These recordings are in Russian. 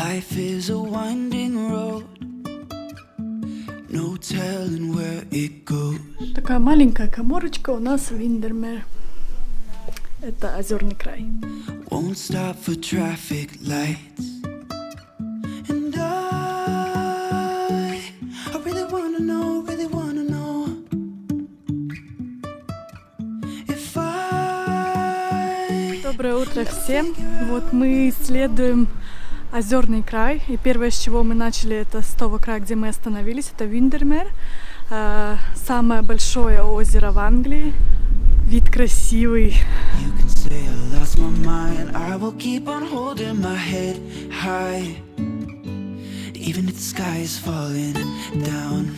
Life is a winding road, no telling where it goes. Такая маленькая каморочка у нас в Виндермере. Это озерный край. Won't stop for traffic lights. And I really wanna know if I. Доброе утро всем! Вот мы исследуем озерный край. И первое, с чего мы начали, это с того края, где мы остановились. Это Виндермер. Самое большое озеро в Англии. Вид красивый. You can say I lost my mind. I will keep on holding my head high, even if the sky is falling down.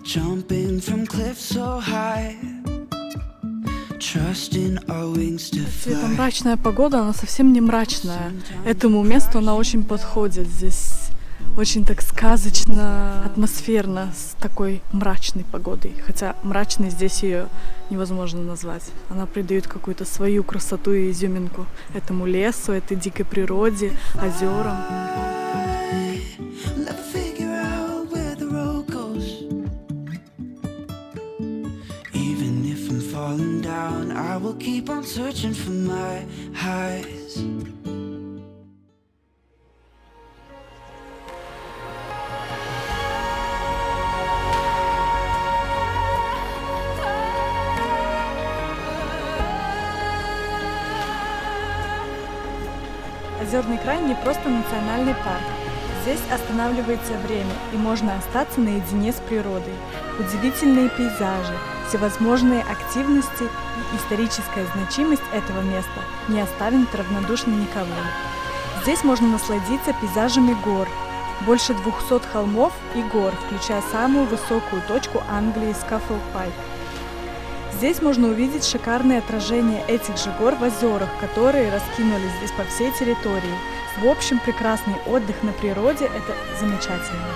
Jumping from cliffs so high, trusting our wings to Это fly. мрачная погода, она совсем не мрачная. Этому месту она очень подходит. Здесь очень так сказочно, атмосферно, с такой мрачной погодой. Хотя мрачной здесь ее невозможно назвать. Она придает какую-то свою красоту и изюминку этому лесу, этой дикой природе, озерам. Never figure out where the road goes. Even if I'm falling down, I will keep on searching for my highs. Озерный край не просто национальный парк. Здесь останавливается время, и можно остаться наедине с природой. Удивительные пейзажи, всевозможные активности и историческая значимость этого места не оставит равнодушным никого. Здесь можно насладиться пейзажами гор. Больше 200 холмов и гор, включая самую высокую точку Англии Скаффолд Пайк. Здесь можно увидеть шикарные отражения этих же гор в озерах, которые раскинулись здесь по всей территории. В общем, прекрасный отдых на природе – это замечательно.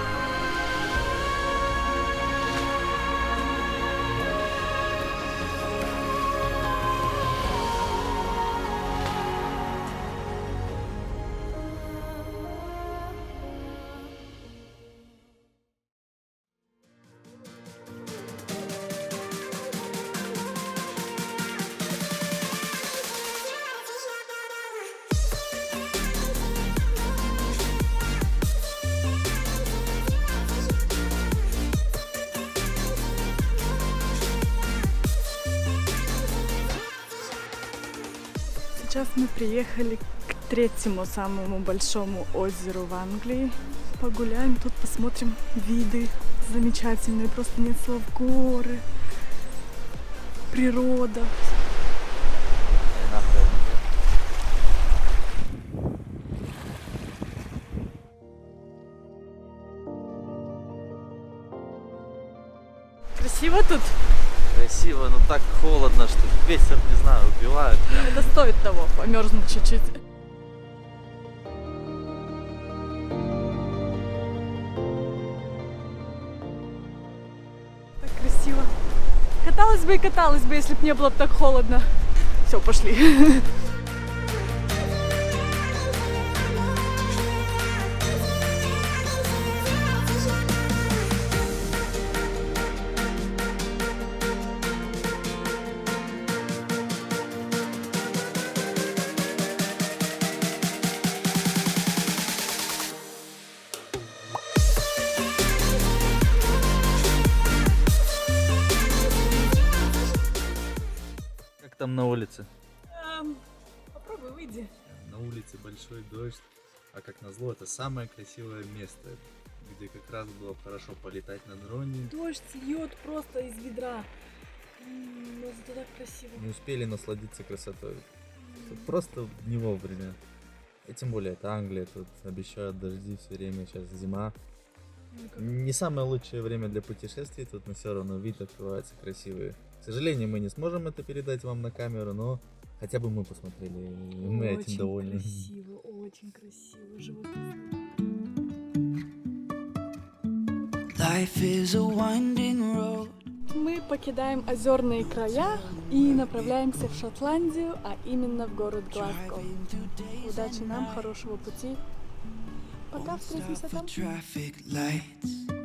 Сейчас мы приехали к третьему самому большому озеру в Англии. Погуляем, тут посмотрим виды замечательные, просто нет слов, горы, природа. Красиво тут? Красиво, но так холодно, что ветер, не знаю, убивает. Это стоит того, померзнуть чуть-чуть. Так красиво. Каталась бы, если бы не было бы так холодно. Все, пошли. Как там на улице? Попробуй, выйди. На улице большой дождь, а как назло, это самое красивое место, где как раз было хорошо полетать на дроне. Дождь льет просто из ведра. Но зато так красиво. Не успели насладиться красотой. Просто не вовремя. И тем более это Англия, тут обещают дожди все время, сейчас зима. Не самое лучшее время для путешествий тут, но все равно вид открывается красивый. К сожалению, мы не сможем это передать вам на камеру, но хотя бы мы посмотрели, и мы этим довольны. Очень красиво, живописно. Life is a winding road. Мы покидаем озерные края и направляемся в Шотландию, а именно в город Глазго. Удачи нам, хорошего пути. Пока, встретимся там. Traffic lights.